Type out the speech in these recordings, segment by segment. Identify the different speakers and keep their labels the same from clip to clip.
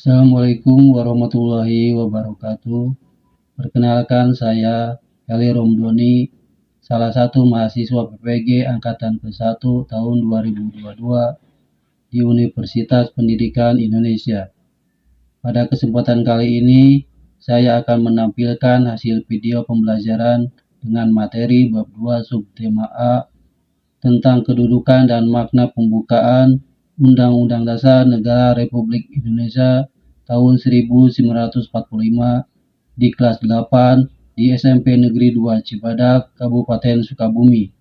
Speaker 1: Assalamualaikum warahmatullahi wabarakatuh. Perkenalkan, saya Heli Romdoni, salah satu mahasiswa PPG Angkatan ke-1 tahun 2022 di Universitas Pendidikan Indonesia. Pada kesempatan kali ini, saya akan menampilkan hasil video pembelajaran dengan materi bab 2 subtema A tentang kedudukan dan makna pembukaan Undang-Undang Dasar Negara Republik Indonesia tahun 1945 di kelas 8 di SMP Negeri 2 Cibadak, Kabupaten Sukabumi.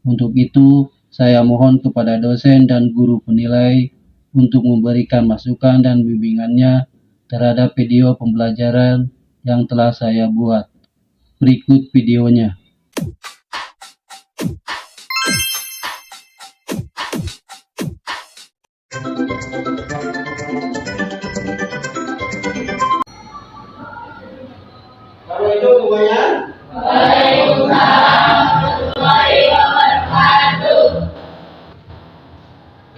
Speaker 1: Untuk itu, saya mohon kepada dosen dan guru penilai untuk memberikan masukan dan bimbingannya terhadap video pembelajaran yang telah saya buat. Berikut videonya.
Speaker 2: Assalamualaikum semuanya.
Speaker 3: Waalaikumsalam warahmatullahi wabarakatuh.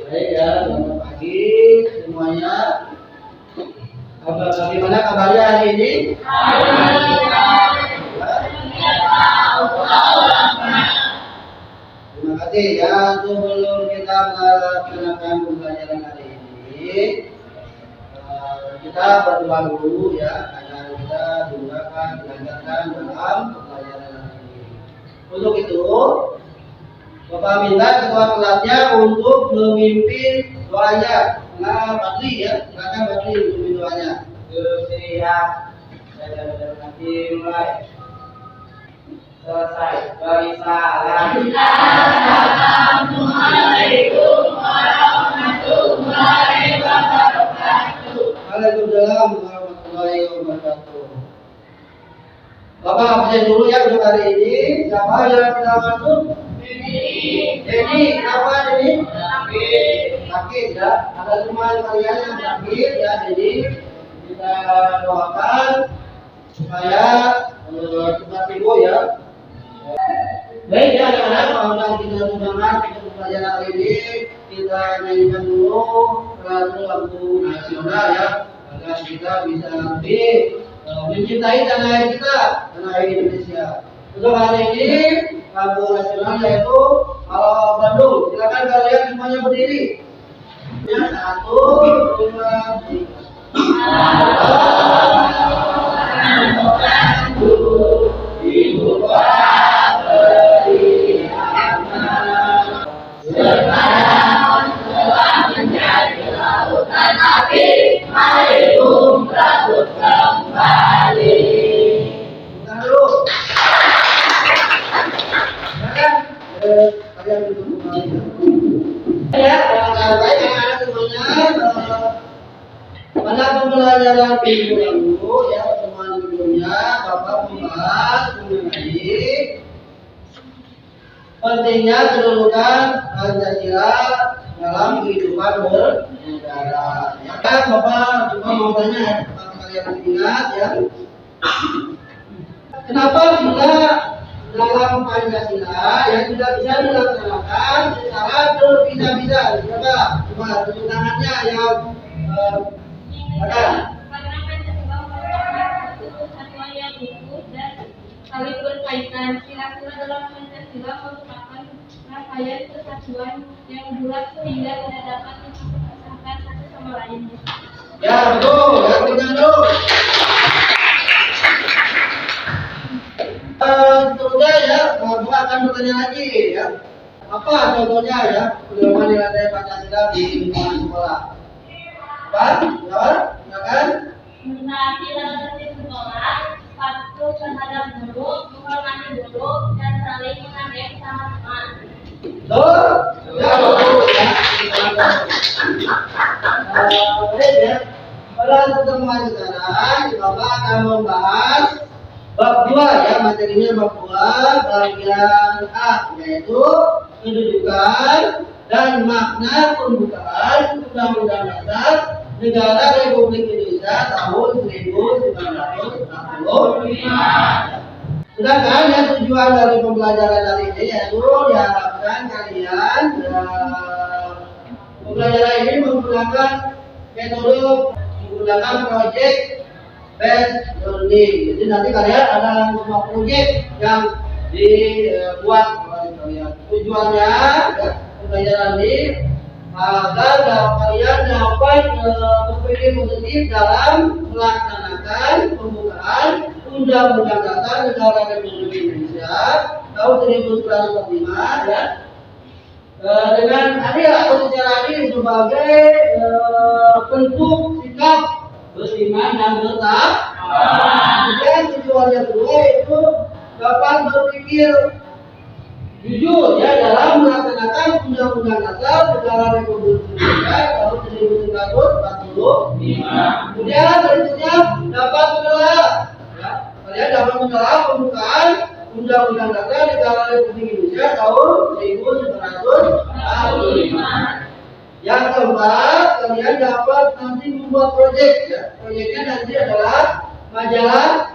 Speaker 2: Baik ya, selamat pagi semuanya. Bagaimana kabarnya hari ini? Terima kasih ya. Sebelum kita melaksanakan pembelajaran hari ini, kita berdoa dulu ya, agar kita dimudahkan dilancarkan dalam pembelajaran hari ini. Untuk itu, Bapak minta ketua kelasnya untuk memimpin doanya. Nah, Badli ya, silakan Badli memimpin doanya. Siap. Saya nanti mulai. Selesai. Beri salam.
Speaker 3: Assalamualaikum warahmatullahi wabarakatuh.
Speaker 2: Waalaikumsalam warahmatullahi wabarakatuh. Bapak absen dulu ya untuk hari ini. Siapa yang kita masuk? Jadi apa ini? Sakit ya. Ada teman kalian yang sakit ya. Jadi kita doakan supaya cepat sembuh ya. Baik ya anak-anak, kalau kita sudah kita pelajaran hari ini, kita nyanyikan dulu lagu nasional ya, agar kita bisa lebih mencintai tanah air kita, tanah air Indonesia. Untuk hari ini lagu nasional yaitu Halo Bandung. Silakan kalian semuanya berdiri. Ya, 1, 2, 3.
Speaker 3: Ibu kota sekarang telah menjadi lautan api, mari umrah kembali.
Speaker 2: Bukan dulu. Kalian duduk kembali. Ya, baik anak-anak semuanya. Pada pembelajaran minggu lalu ya, pertemuan sebelumnya Bapak membahas mengenai pentingnya kedudukan Pancasila dalam kehidupan bernegara. Ya kan Bapak cuma mau tanya, apakah kalian ingat ya? Kenapa sila dalam Pancasila yang tidak bisa dilaksanakan secara terpisah-pisah? Coba tunjuk tangannya yang
Speaker 4: Karena Pancasila merupakan satu kesatuan yang utuh dan saling berkaitan. Sila-sila dalam Pancasila merupakan rangkaian kesatuan yang bulat sehingga tidak dapat dipisahkan satu sama lainnya.
Speaker 2: ya betul, ya betul. Seterusnya ya, Bapak akan bertanya lagi ya. Apa contohnya ya pedoman nilai Pancasila di lingkungan sekolah? Apa? Jawab, silakan.
Speaker 4: Menaati dalam tertib sekolah, patuh terhadap guru, menghormati guru, dan saling menghargai sesama teman.
Speaker 2: Betul? Ya betul ya. Baik ya. Pada pertemuan sekarang, Bapak akan membahas bab 2 ya, materinya bab 2 bagian A, yaitu kedudukan dan makna pembukaan Undang-Undang Dasar Negara Republik Indonesia tahun 1945. Sedangkan ya tujuan dari pembelajaran hari ini yaitu diharapkan kalian pembelajaran ini menggunakan metode menggunakan proyek based learning. Jadi nanti kalian ada semua proyek yang dibuat oleh kalian. Tujuannya ya, pembelajaran ini agar kalian dapat berpikir positif dalam melaksanakan pembukaan Undang-Undang Dasar Negara Republik Indonesia tahun 1945 ya. Dengan adil atau secara adil sebagai bentuk sikap beriman dan bertakwa. Kemudian tujuan yang kedua itu dapat berpikir jujur ya dalam melaksanakan Undang-Undang Dasar Negara Republik Indonesia tahun 1945. Kemudian berikutnya dapat menelaah ya, kalian dapat menelaah pembukaan Undang-Undang Dasar Negara Republik Indonesia tahun 1945. Yang keempat, kalian dapat nanti membuat proyek ya. Proyeknya nanti adalah majalah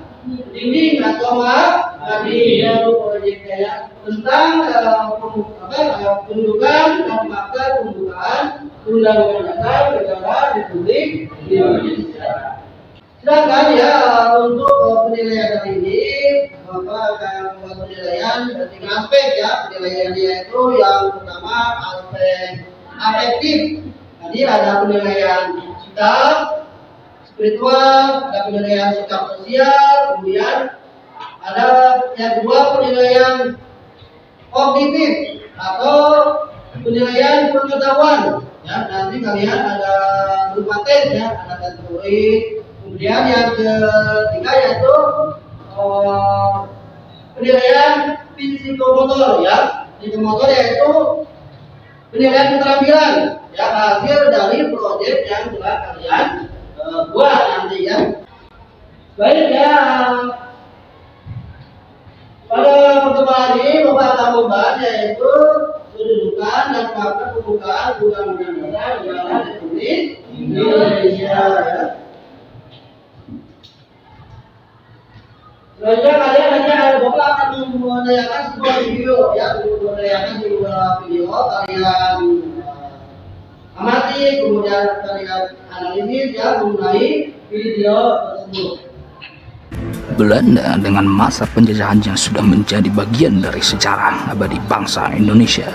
Speaker 2: dinding atau mading ya, proyeknya ya, tentang pendudukan dan makna pembukaan Undang-Undang Dasar Negara Republik Indonesia. Sedangkan ya untuk penilaian kali ini Bapak akan membuat penilaian tiga aspek ya. Penilaiannya itu yang pertama aspek afektif. Tadi ada penilaian sikap spiritual, ada penilaian sikap sosial, kemudian ada yang kedua penilaian kognitif atau penilaian pengetahuan. Ya, nanti kalian ada berupa tes ya, ada kategori. Kemudian yang ketiga yaitu penilaian psikomotor ya. Psikomotor yaitu penilaian keterampilan ya, hasil dari proyek yang telah kalian buat nanti ya. Baik ya, pada pertemuan ini Bapak akan membahas yaitu kedudukan dan fakta pembukaan Undang-Undang Dasar Negara Republik Indonesia ya. Selanjutnya kalian hanya Bapak akan menanyakan sebuah video ya, menanyakan sebuah video kalian amati, kemudian kalian analisis ya mengenai video tersebut.
Speaker 5: Belanda dengan masa penjajahan yang sudah menjadi bagian dari sejarah abadi bangsa Indonesia.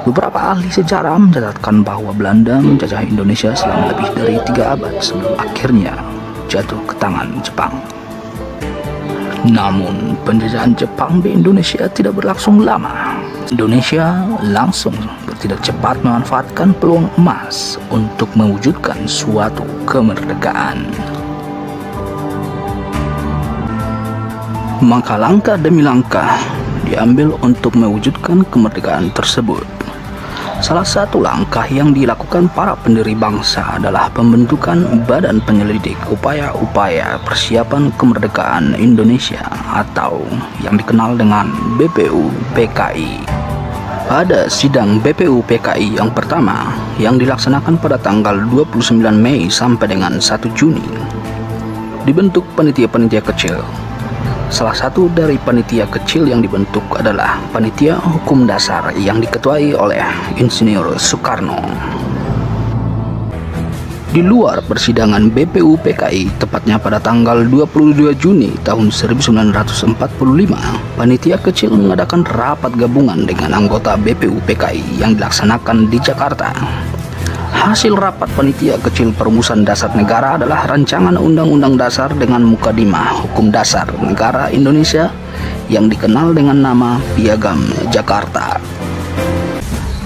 Speaker 5: Beberapa ahli sejarah mencatatkan bahwa Belanda menjajah Indonesia selama lebih dari 3 abad sebelum akhirnya jatuh ke tangan Jepang. Namun, penjajahan Jepang di Indonesia tidak berlangsung lama. Indonesia langsung bertindak cepat memanfaatkan peluang emas untuk mewujudkan suatu kemerdekaan. Maka langkah demi langkah diambil untuk mewujudkan kemerdekaan tersebut. Salah satu langkah yang dilakukan para pendiri bangsa adalah pembentukan Badan Penyelidik Upaya-Upaya Persiapan Kemerdekaan Indonesia atau yang dikenal dengan BPUPKI. Pada sidang BPUPKI yang pertama yang dilaksanakan pada tanggal 29 Mei sampai dengan 1 Juni, dibentuk panitia-panitia kecil. Salah satu dari panitia kecil yang dibentuk adalah Panitia Hukum Dasar yang diketuai oleh Insinyur Soekarno. Di luar persidangan BPUPKI, tepatnya pada tanggal 22 Juni tahun 1945, panitia kecil mengadakan rapat gabungan dengan anggota BPUPKI yang dilaksanakan di Jakarta. Hasil rapat panitia kecil perumusan dasar negara adalah rancangan Undang-Undang Dasar dengan Mukadimah Hukum Dasar Negara Indonesia yang dikenal dengan nama Piagam Jakarta.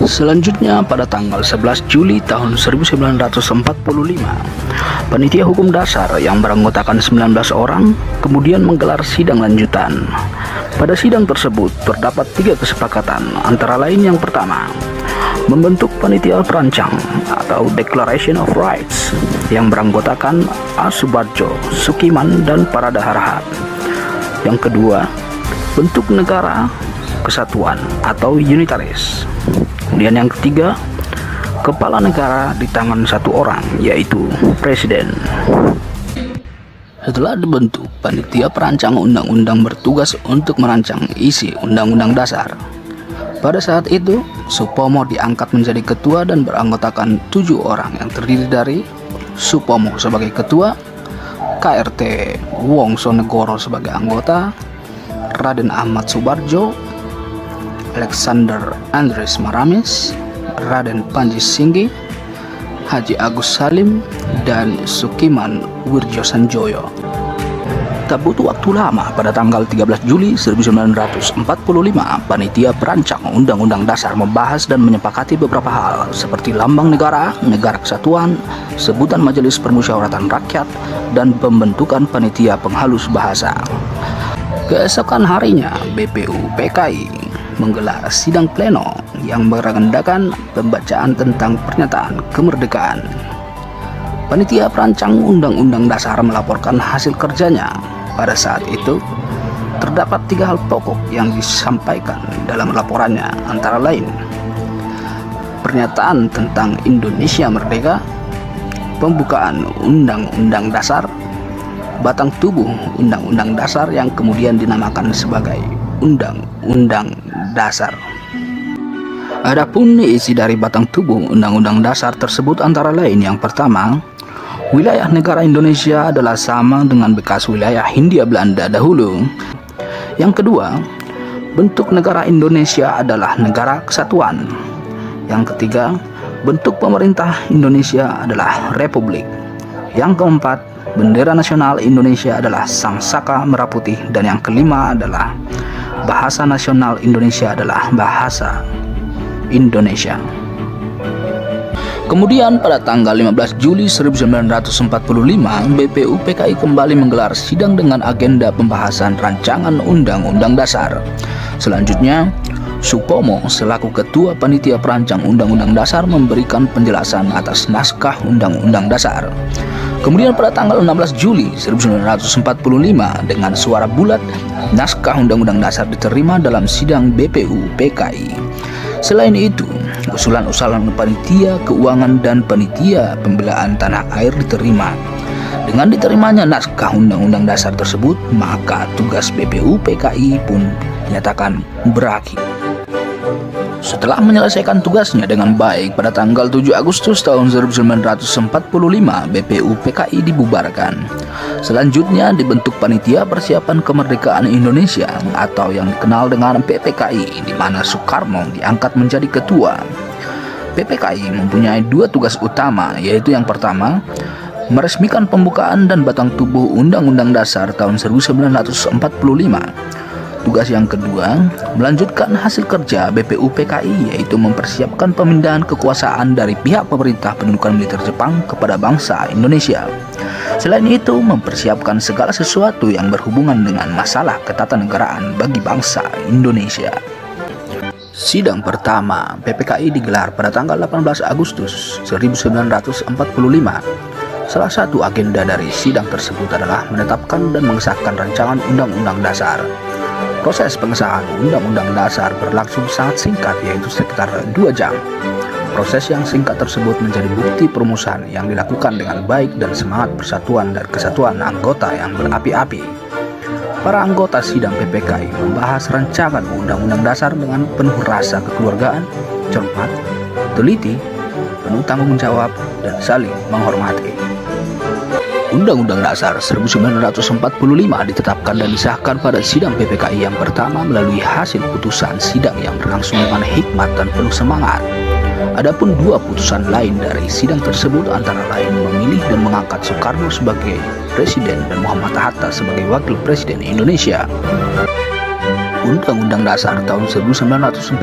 Speaker 5: Selanjutnya pada tanggal 11 Juli tahun 1945, Panitia Hukum Dasar yang beranggotakan 19 orang kemudian menggelar sidang lanjutan. Pada sidang tersebut terdapat 3 kesepakatan, antara lain yang pertama, membentuk panitia perancang atau Declaration of Rights yang beranggotakan A. Subarjo, Sukiman, dan Parada Harhat. Yang kedua, bentuk negara kesatuan atau unitaris. Kemudian yang ketiga, kepala negara di tangan satu orang, yaitu presiden. Setelah dibentuk, panitia perancang undang-undang bertugas untuk merancang isi undang-undang dasar. Pada saat itu, Supomo diangkat menjadi ketua dan beranggotakan 7 orang yang terdiri dari Supomo sebagai ketua, KRT Wongsonegoro sebagai anggota, Raden Ahmad Subarjo, Alexander Andres Maramis, Raden Panji Singgi, Haji Agus Salim, dan Sukiman Wirjo Sanjoyo. Tak butuh waktu lama, pada tanggal 13 Juli 1945, Panitia Perancang Undang-Undang Dasar membahas dan menyepakati beberapa hal seperti lambang negara, negara kesatuan, sebutan Majelis Permusyawaratan Rakyat, dan pembentukan Panitia Penghalus Bahasa. Keesokan harinya, BPU PKI menggelar sidang pleno yang beragendakan pembacaan tentang pernyataan kemerdekaan. Panitia Perancang Undang-Undang Dasar melaporkan hasil kerjanya. Pada saat itu, terdapat 3 hal pokok yang disampaikan dalam laporannya, antara lain pernyataan tentang Indonesia Merdeka, pembukaan Undang-Undang Dasar, batang tubuh Undang-Undang Dasar yang kemudian dinamakan sebagai Undang-Undang Dasar. Adapun isi dari batang tubuh Undang-Undang Dasar tersebut antara lain, yang pertama, wilayah negara Indonesia adalah sama dengan bekas wilayah Hindia Belanda dahulu. Yang kedua, bentuk negara Indonesia adalah negara kesatuan. Yang ketiga, bentuk pemerintah Indonesia adalah republik. Yang keempat, bendera nasional Indonesia adalah sangsaka merah putih. Dan yang kelima adalah bahasa nasional Indonesia adalah bahasa Indonesia. Kemudian pada tanggal 15 Juli 1945, BPU PKI kembali menggelar sidang dengan agenda pembahasan rancangan Undang-Undang Dasar. Selanjutnya, Supomo selaku Ketua Panitia Perancang Undang-Undang Dasar memberikan penjelasan atas naskah Undang-Undang Dasar. Kemudian pada tanggal 16 Juli 1945, dengan suara bulat, naskah Undang-Undang Dasar diterima dalam sidang BPU PKI. Selain itu, usulan-usulan panitia keuangan dan panitia pembelaan tanah air diterima. Dengan diterimanya naskah Undang-Undang Dasar tersebut, maka tugas BPU PKI pun dinyatakan berakhir. Setelah menyelesaikan tugasnya dengan baik, pada tanggal 7 Agustus tahun 1945, BPU PKI dibubarkan. Selanjutnya dibentuk Panitia Persiapan Kemerdekaan Indonesia atau yang dikenal dengan PPKI, di mana Soekarno diangkat menjadi ketua. PPKI mempunyai 2 tugas utama, yaitu yang pertama, meresmikan pembukaan dan batang tubuh Undang-Undang Dasar tahun 1945. Tugas yang kedua, melanjutkan hasil kerja BPU PKI, yaitu mempersiapkan pemindahan kekuasaan dari pihak pemerintah pendudukan militer Jepang kepada bangsa Indonesia. Selain itu, mempersiapkan segala sesuatu yang berhubungan dengan masalah ketatanegaraan bagi bangsa Indonesia. Sidang pertama PPKI digelar pada tanggal 18 Agustus 1945. Salah satu agenda dari sidang tersebut adalah menetapkan dan mengesahkan rancangan Undang-Undang Dasar. Proses pengesahan Undang-Undang Dasar berlangsung sangat singkat, yaitu sekitar 2 jam. Proses yang singkat tersebut menjadi bukti perumusan yang dilakukan dengan baik dan semangat persatuan dan kesatuan anggota yang berapi-api. Para anggota sidang PPKI membahas rancangan Undang-Undang Dasar dengan penuh rasa kekeluargaan, cermat, teliti, penuh tanggung jawab, dan saling menghormati. Undang-Undang Dasar 1945 ditetapkan dan disahkan pada sidang PPKI yang pertama melalui hasil putusan sidang yang berlangsung dengan hikmat dan penuh semangat. Adapun 2 putusan lain dari sidang tersebut antara lain memilih dan mengangkat Soekarno sebagai presiden dan Muhammad Hatta sebagai wakil presiden Indonesia. Undang-Undang Dasar tahun 1945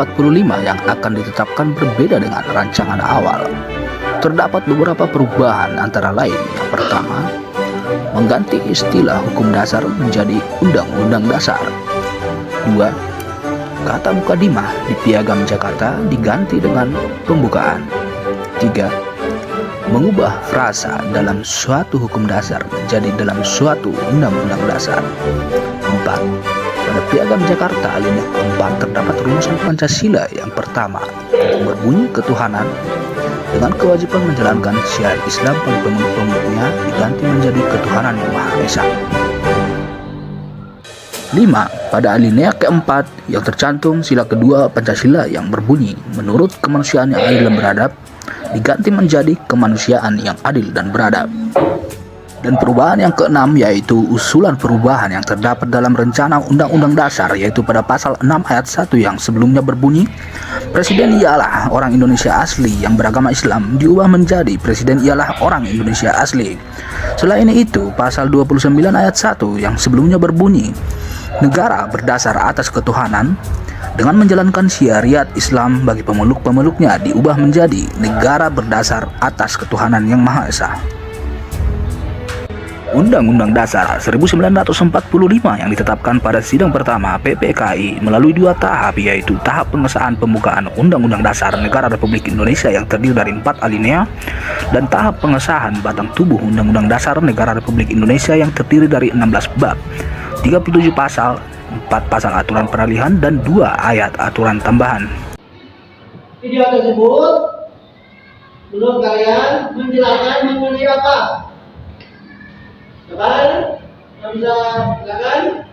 Speaker 5: yang akan ditetapkan berbeda dengan rancangan awal. Terdapat beberapa perubahan, antara lain yang pertama, mengganti istilah hukum dasar menjadi Undang-Undang Dasar. 2. Kata mukadimah di Piagam Jakarta diganti dengan pembukaan. 3. Mengubah frasa dalam suatu hukum dasar menjadi dalam suatu Undang-Undang Dasar. 4. Pada Piagam Jakarta alinea keempat terdapat rumusan Pancasila yang pertama yang berbunyi ketuhanan dengan kewajiban menjalankan syariat Islam pada pemeluk-pemeluknya diganti menjadi ketuhanan yang Maha Esa. 5. Pada alinea keempat yang tercantum sila kedua Pancasila yang berbunyi menurut kemanusiaan yang adil dan beradab, diganti menjadi kemanusiaan yang adil dan beradab. Dan perubahan yang keenam yaitu usulan perubahan yang terdapat dalam rencana Undang-Undang Dasar, yaitu pada pasal 6 ayat 1 yang sebelumnya berbunyi Presiden ialah orang Indonesia asli yang beragama Islam diubah menjadi Presiden ialah orang Indonesia asli. Selain itu, pasal 29 ayat 1 yang sebelumnya berbunyi negara berdasar atas ketuhanan dengan menjalankan syariat Islam bagi pemeluk-pemeluknya diubah menjadi negara berdasar atas ketuhanan yang Maha Esa. Undang-Undang Dasar 1945 yang ditetapkan pada sidang pertama PPKI melalui 2 tahap, yaitu tahap pengesahan pembukaan Undang-Undang Dasar Negara Republik Indonesia yang terdiri dari 4 alinea dan tahap pengesahan batang tubuh Undang-Undang Dasar Negara Republik Indonesia yang terdiri dari 16 bab, 37 pasal, 4 pasal aturan peralihan dan 2 ayat aturan tambahan.
Speaker 2: Video tersebut menurut kalian menjelaskan mengenai apa? Coba, bisa silakan.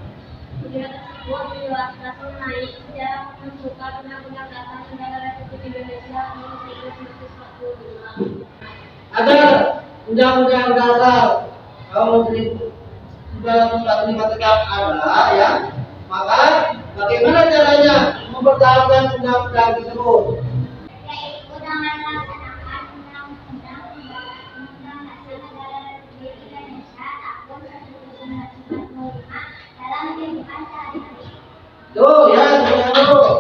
Speaker 4: Video tersebut menjelaskan mengenai sejarah pembentukan Undang-Undang Dasar Negara Republik Indonesia nomor 1945.
Speaker 2: Agar Undang-Undang Dasar tahun 1945 tetap ada, ya, maka bagaimana caranya mempertahankan undang-undang tersebut?
Speaker 4: Yaitu dengan melaksanakan Undang-Undang Dasar Negara Republik Indonesia tahun 1945 dalam kehidupan sehari-hari.
Speaker 2: Tuh, ya, tuh.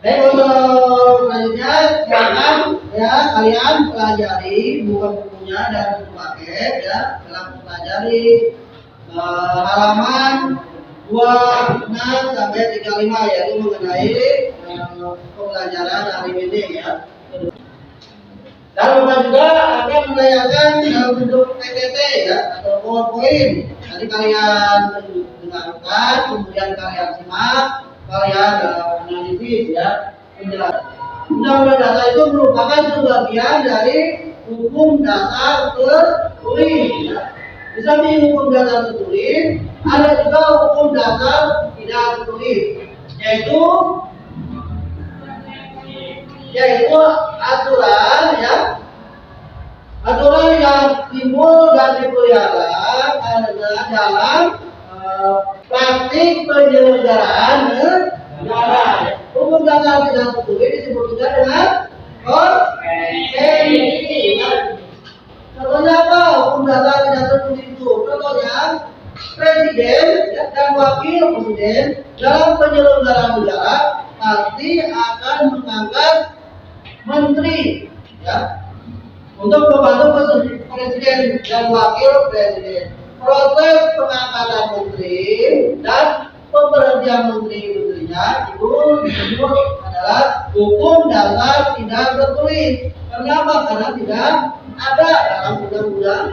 Speaker 2: Baik, untuk selanjutnya silakan ya kalian pelajari bukunya dan buku paket ya dalam pelajari halaman 26 sampai 35 yaitu mengenai pembelajaran hari ini ya. Dan Bapak juga akan menanyakan dalam bentuk PPT ya atau PowerPoint. Nanti kalian dengarkan, kemudian kalian simak, kalian analisis ya penjelasan. Undang-Undang Dasar itu merupakan sebagian dari hukum dasar tertulis. Ya. Di samping hukum dasar tertulis, ada juga hukum dasar tidak tertulis, yaitu aturan ya, aturan yang timbul dan dipelihara dalam praktik penyelenggaraan negara. Hukum dasar tidak tertulis disebut juga dengan konstitusi. Contohnya apa? Hukum dasar tidak tertulis itu. Contohnya presiden dan wakil presiden dalam penyelenggaraan negara pasti akan mengangkat menteri, ya, untuk membantu presiden dan wakil presiden. Proses pengangkatan menteri dan pemberhentian menteri-menterinya itu disebut adalah hukum dasar tidak tertulis. Kenapa? Karena tidak ada dalam undang-undang.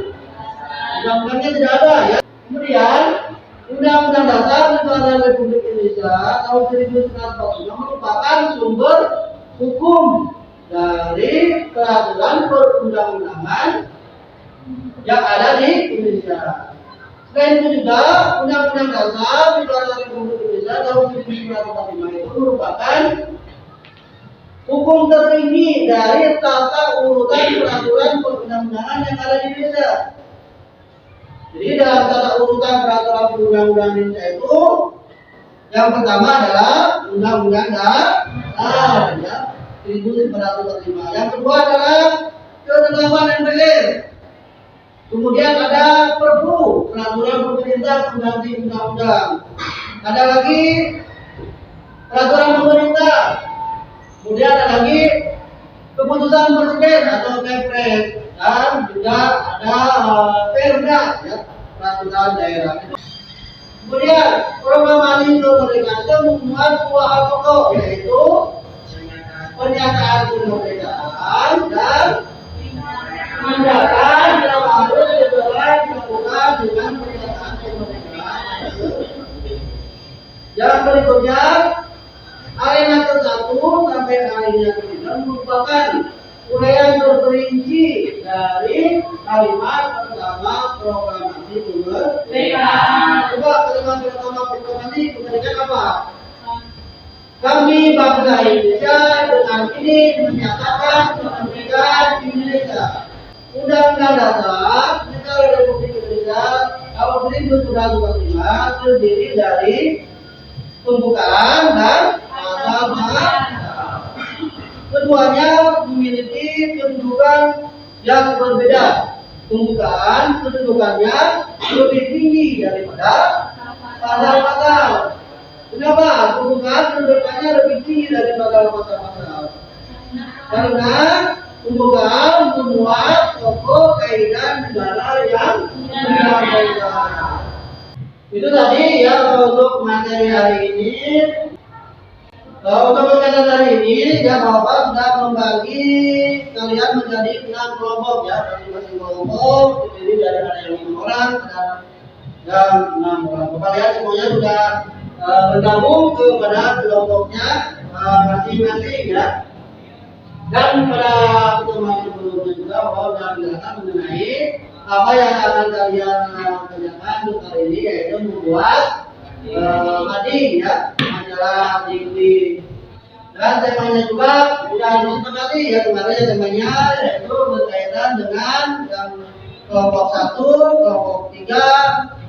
Speaker 2: Undang-undangnya tidak ada ya. Kemudian Undang-Undang Dasar Negara Republik Indonesia tahun 1945 merupakan sumber hukum dari peraturan perundang-undangan yang ada di Indonesia. Selain itu juga Undang-Undang Dasar Negara Republik Indonesia tahun 1945 itu merupakan hukum tertinggi dari tata urutan peraturan perundang-undangan yang ada di Indonesia. Jadi dalam tata urutan peraturan perundang-undangan Indonesia itu yang pertama adalah Undang-Undang Dasar ya, 1945. Yang kedua adalah Ketetapan MPR. Kemudian ada Perpu, peraturan pemerintah pengganti undang-undang. Ada lagi peraturan pemerintah. Kemudian ada lagi keputusan presiden atau Kepres, dan juga ada Perda, ya, peraturan daerah. Kemudian proklamasi kemerdekaan itu memuat 2 hal pokok, yaitu pernyataan kemerdekaan dan tindakan yang harus dilakukan dengan pernyataan kemerdekaan. Yang berikutnya, alinea ke-1 sampai alinea ke-3 merupakan uraian terperinci dari kalimat pertama proklamasi kemerdekaan. Coba kalimat pertama proklamasi kemerdekaan apa? Kami bangsa Indonesia dengan ini menyatakan kemerdekaan Indonesia. Undang-Undang Dasar Negara Republik Indonesia tahun 1945 terdiri dari pembukaan dan pasal bahasa. Keduanya memiliki kedudukan yang berbeda. Pembukaan kedudukannya lebih tinggi daripada pasal-pasal. Kenapa? Pembukaan kedudukannya lebih tinggi daripada pasal-pasal. Karena pembukaan memuat pokok kaidah negara yang menyampaikan. Itu tadi ya untuk materi hari ini. Untuk kegiatan hari ini, ya Bapak sudah membagi kalian menjadi 6 kelompok ya, masing-masing kelompok terdiri dari ada yang 5 orang dan 6 orang. Kalian semuanya sudah bergabung kepada kelompoknya masing-masing ya. Dan pada pertemuan sebelumnya juga Bapak sudah menjelaskan mengenai apa yang akan kalian kerjakan untuk hari ini, yaitu membuat mading ya, majalah dinding. Dan temanya juga sudah disepakati ya, kemarin temanya yaitu berkaitan dengan yang kelompok 1, kelompok 3,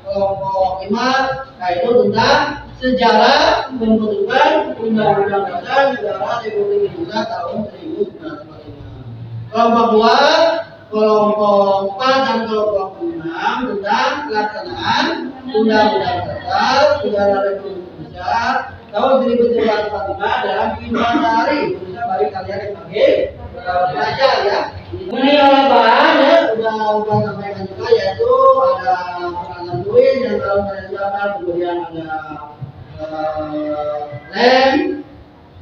Speaker 2: kelompok 5, yaitu tentang sejarah pembentukan Undang-Undang Dasar Negara Republik Indonesia tahun 1945. Kelompok 2, kelompok 4 dan kelompok 6 tentang pelaksanaan Undang-Undang Dasar Negara Republik Indonesia tahun 1945 dalam kehidupan sehari. Bisa bagi kalian yang panggil belajar ya. Mengenai bahan ya sudah sampaikan juga, yaitu ada peralatan tulis yang dalam kalian, kemudian ada lem,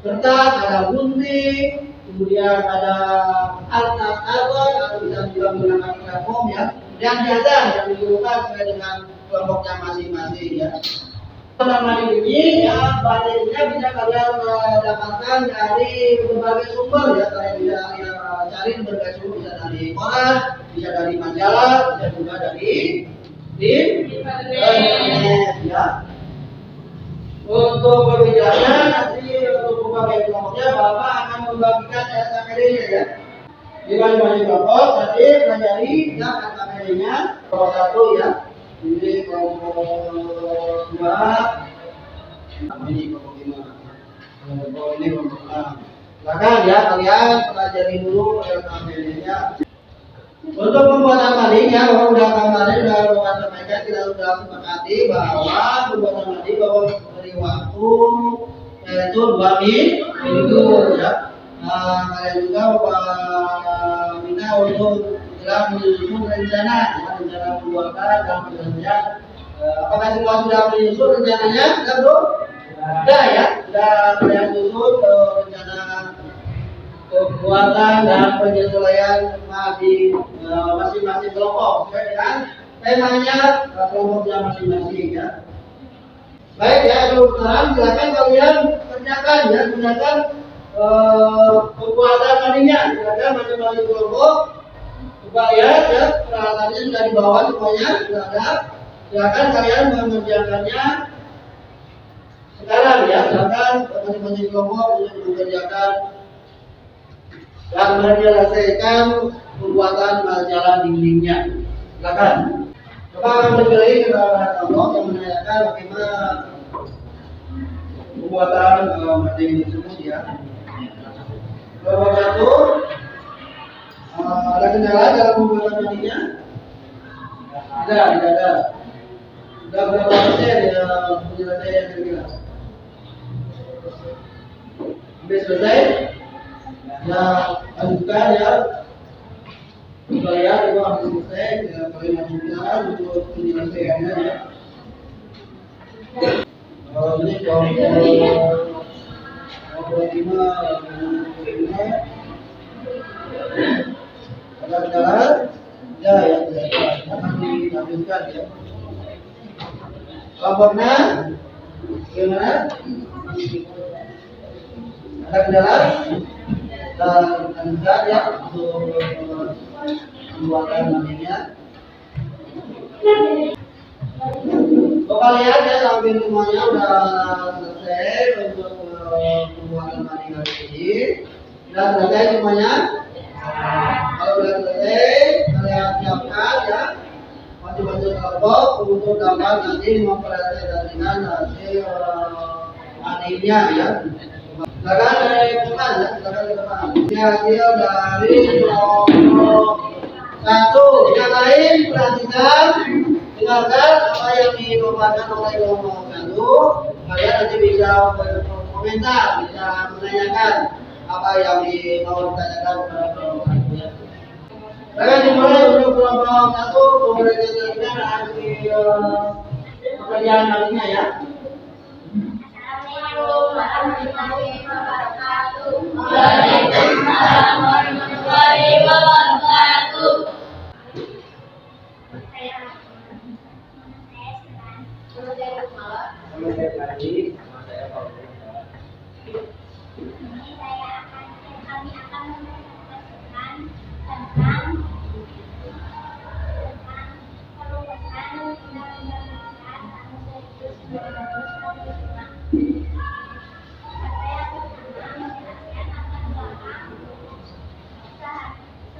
Speaker 2: kertas, ada gunting, kemudian ada alat atau bisa juga menggunakan platform ya. Dan biasa yang diperlukan sesuai dengan kelompoknya masing-masing ya. Pertama ini ya, bahannya bisa kalian dapatkan dari berbagai sumber ya. Kalian bisa cari berbagai sumber, bisa dari koran, bisa dari majalah, bisa juga dari internet ya. Untuk berbicara nanti untuk berbagai kelompoknya Bapak akan membagikan SKPD-nya ya. Di masing-masing kelompok tadi pelajari ya SKPD-nya. Kelompok 1 ya. Ini kelompok 2, ini kelompok 5, kelompok ini kelompok 6. Silakan ya kalian pelajari dulu SKPD-nya. Untuk pembuatan mading ya, Bapak sudah kemarin sudah sampaikan, kita sudah sepakati bahwa pembuatan mading bahwa beri waktu yaitu 2 minggu ya. Kalian juga Bapak minta untuk segera menyusun rencana pembuatan dan penyelesaian. Apakah semua sudah menyusun rencananya? Sudah bro? Sudah ya, sudah kalian susun rencana pembuatan dan penyesuaian di masing-masing kelompok sesuai dengan temanya kelompoknya masing-masing ya. Baik ya, sekarang silakan kalian kerjakan ya, gunakan pembuatan madingnya. Silakan masing-masing kelompok supaya ya peralatannya sudah dibawa semuanya sudah ada. Silakan kalian mengerjakannya sekarang ya. Silakan masing-masing kelompok untuk mengerjakan dan menyelesaikan pembuatan majalah dindingnya. Silakan. Coba akan berdiri kepada kelompok yang menanyakan bagaimana pembuatan mading tersebut ya. Kelompok 1, ada kendala dalam pembuatan madingnya? Tidak ada. Sudah berapa persen ya penyelesaian kira-kira? Sudah selesai? Ya, lanjutkan ya. Supaya itu harus selesai, kalian lanjutkan untuk penyelesaiannya ya. Ini kelompok 5 ada kendala? Ya, akan dilanjutkan ya. Kelompoknya gimana? Ada kendala? Dan ya untuk pembuatan madingnya. Kalian ya sampai semuanya udah selesai untuk pembuatan mani kali ini. Sudah selesai semuanya? Kalau sudah selesai, kalian siapkan ya masing-masing kelompok untuk dapat nanti mempresentasikan hasil maninya ya. Silakan dari depan ya, silakan dari depan. Ini hasil dari kelompok 1. Yang lain perhatikan, dengarkan apa yang dipaparkan oleh kelompok 1. Kalian nanti bisa berkomentar, bisa menanyakan apa yang mau ditanyakan kepada kelompok 1 ya. Silakan dimulai untuk kelompok 1 mempresentasikan hasil pekerjaan harinya ya.
Speaker 3: Waalaikumsalam warahmatullahi wabarakatuh.
Speaker 6: Kami akan mempresentasikan tentang perubahan Undang-Undang Dasar tahun 1945. Saya pertama menjelaskan latar belakang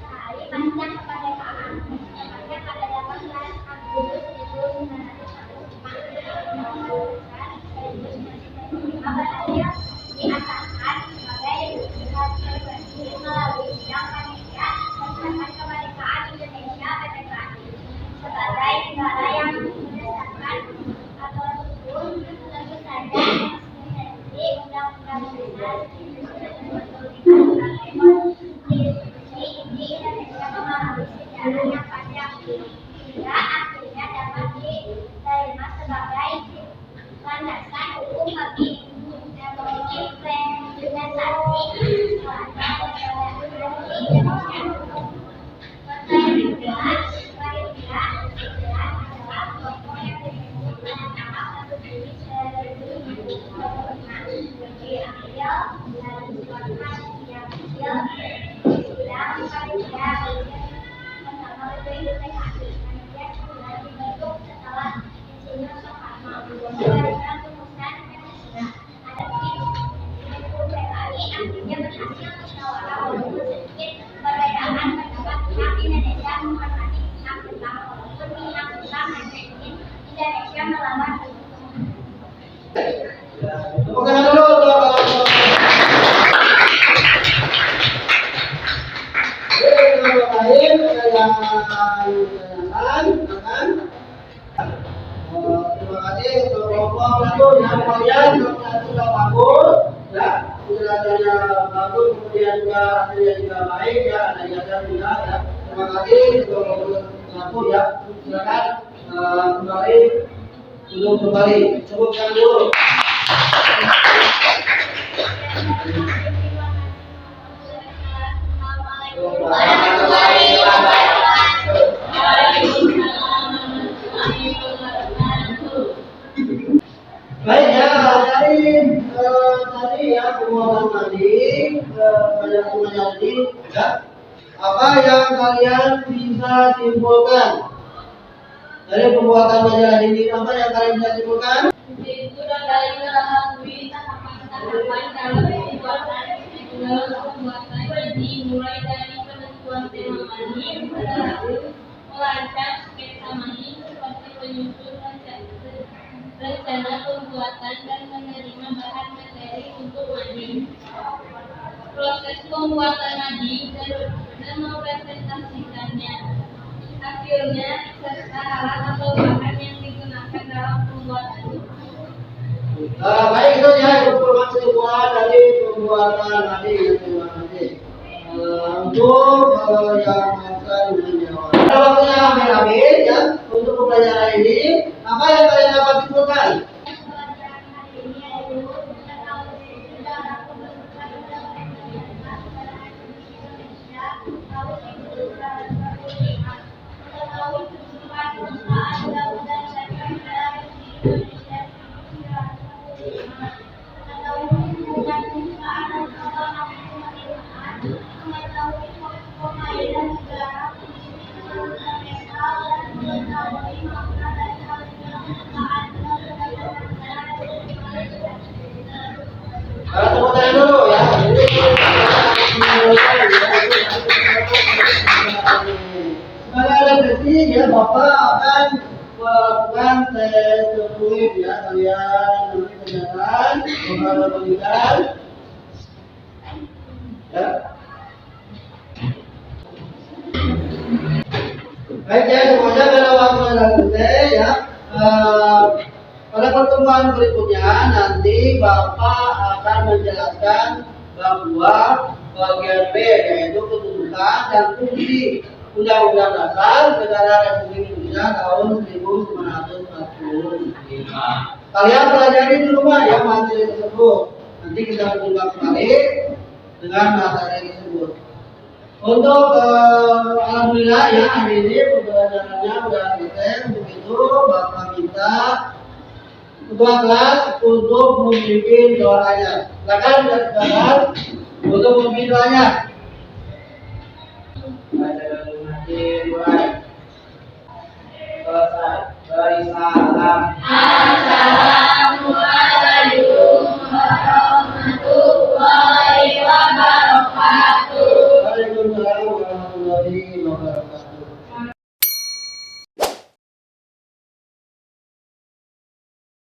Speaker 6: sehari pasca kemerdekaan, tepatnya pada 18 Agustus 1945. Berhasil diasahkan sebagai konsekuensi melalui Bidang Panitia Percepatan Kemerdekaan Indonesia (PPKI) sebagai negara yang berdasarkan aturan hukum. Tentu saja eksistensi Undang-Undang Dasar 1945 di Indonesia mengalami sejarah yang panjang hingga akhirnya dapat diterima sebagai landasan hukum bagi implementasi Indonesia melawan
Speaker 2: Bukan dulu kelompok. Kelompok lain yang tanyakan. Terima kasih untuk kelompok satu yang kalian sudah bagus ya, penjelasannya bagus, kemudian juga hasilnya juga baik ya, ada yang juga ya. Terima kasih untuk kelompok satu ya. Silakan kembali duduk kembali. Sebutkan dulu.
Speaker 3: Warahmatullahi wabarakatuh.
Speaker 2: Baik ya, dari tadi ya pembuatan tadi semuanya tadi ya, apa yang kalian bisa simpulkan dari pembuatan majalah ini? Apa yang kalian bisa simpulkan?
Speaker 4: Itu dari mengetahui tahapan-tahapan dalam pembuatan jadi mulai dari penentuan tema mani, merancang sketsa mani seperti penyusun rencana pembuatan dan menerima bahan materi untuk mani, proses pembuatan mani dan mempresentasikannya, hasilnya serta alat atau bahan yang digunakan dalam pembuatan.
Speaker 2: Baik itu ya informasi semua dari pembuatan tadi ya, terima kasih. Untuk yang akan menjawab. Pada waktunya habis ya untuk pembelajaran ini, apa yang kalian dapat simpulkan? nanti ya Bapak akan melakukan tes fluid ya kalian nanti kenyataan Bapak bagikan ya. Baik ya semuanya pada waktu selesai ya. Pada pertemuan berikutnya nanti Bapak akan menjelaskan bahwa bagian B yaitu kedudukan dan fungsi Undang-Undang Dasar Negara Republik Indonesia tahun 1945. Kalian pelajari di rumah ya materi tersebut. Nanti kita berjumpa kembali dengan materi tersebut. Untuk alhamdulillah ya hari ini pembelajarannya sudah selesai. Untuk itu Bapak minta ketua kelas untuk memimpin doanya. Silakan silakan untuk memimpin doanya. Selesai. Beri salam.